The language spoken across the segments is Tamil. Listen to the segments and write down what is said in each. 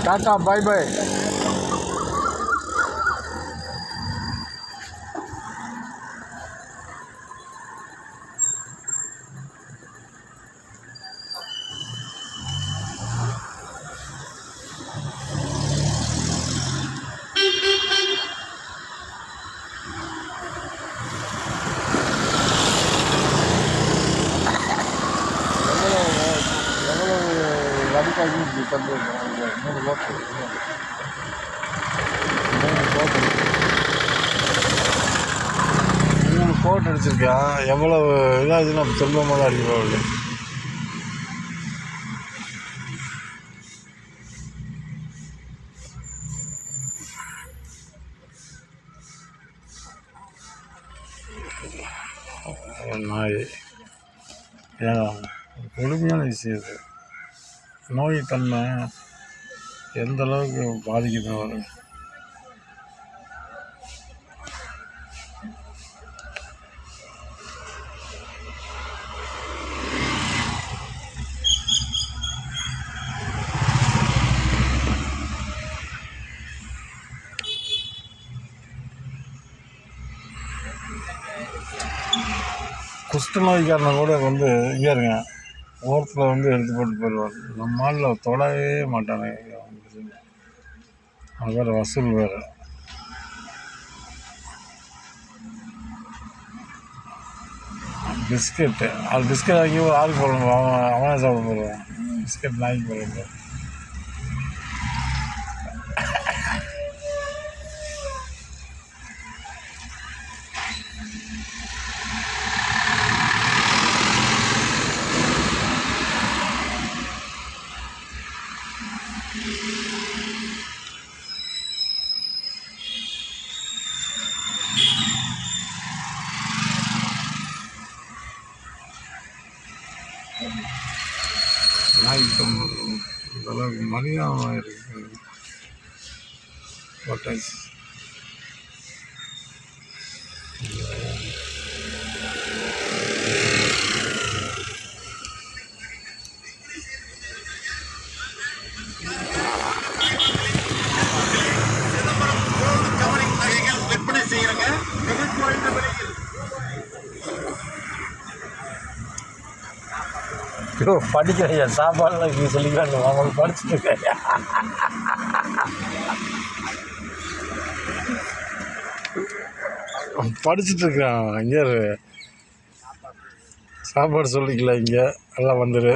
டாட்டா பாய் பாய். வடிகாய்க்கு தந்து 3 கோட்டு 3 கோட் அடிச்சிருக்கேன். எவ்வளோ இதாச்சுன்னா திரும்பமாக தான் அடிக்க போகுது. நாய் ஏன் கொடுமையான விஷயம் இது. நோய் தன்மை எந்த அளவுக்கு பாதிக்குது வரும். குஷ்ட நோய்க்காரனை கூட வந்து இங்கே இருங்க ஓரத்தில் வந்து எடுத்து போட்டு போயிடுவார். நம்ம ஆளில் தொடவே மாட்டானே. அது வேறு வசூல் வேறு. பிஸ்கெட்டு அது பிஸ்கெட் வாங்கி ஒரு ஆளுக்கு போடணும். அவனே சாப்பிட போடுவான். பிஸ்கெட் நாய்க்கு போடுறது. நாய்க்கு அளவுக்கு மனிதமாக இருக்குது. போட்டாச்சு. படிக்கிறேன் சாப்பாடுலாம் சொல்லிக்கிறாங்க. அவங்களுக்கு படிச்சுட்டு இருக்கேன். படிச்சுட்டு இருக்கான். இங்கே சாப்பாடு சொல்லிக்கலாம். இங்கே எல்லாம் வந்துடு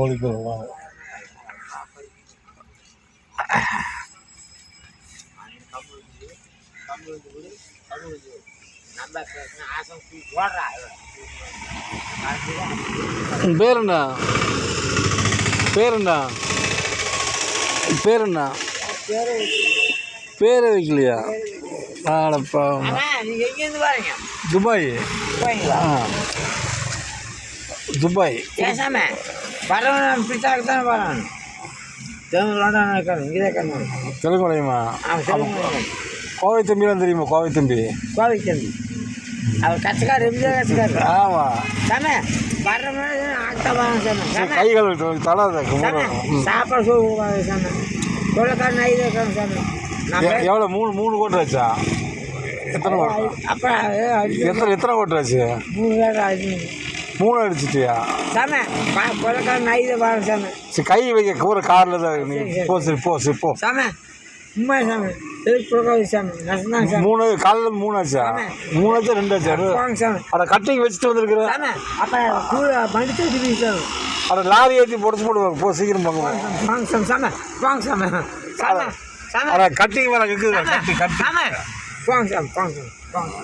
ஓடிக்கிறோம். பேர் என்ன? பேர் என்ன? பேர் என்ன? பேரே வைக்கலையா? ஆடப்பா. துபாய். துபாய் தெலுங்குடையுமா? கோவை தம்பிலாம் தெரியுமா? கோவை தம்பி. கோவை தம்பி அவர் கட்சிக்காரு. கட்சிக்காரு. ஆமாம். சாமி வர்ற மாதிரி கைகள் தலை சாப்பாடு சொல்லுவாங்க. சாமி கொள்ளக்காரன் நைது வைக்கணும். சாமி எவ்வளோ? 3 கோட்டு ஆச்சா? எத்தனை அப்போ எத்தனை கோட்டு ஆச்சு? 3 அடிச்சிட்டியா? சாமி கொள்ளக்காரன் நைது பாருங்க. சாமி சரி கை வைக்க கூற காரில் தான் நீ போ. சரி போ. சரி போ. சாமி உண்மை சாமி சாமி நஷ்டம். 3 காலையில் 3 ஆச்சா? 3 ஆச்சா 2 ஆச்சா? வாங்க சாமி. அதை கட்டிங் வச்சுட்டு வந்துருக்குறேன். சாமி அப்போ மடிச்சு வச்சுருக்கீங்க சாமி. அதை லாரி ஏற்றி புடச்சு போடுவாங்க. போ சீக்கிரம் போங்க. வாங்க சாமி. சாமி வாங்க சாமி. சாமி சாமி அதை கட்டிங் வேலை இருக்குது. கட்டி சாமி வாங்க சாமி. வாங்க சாமி. வாங்க.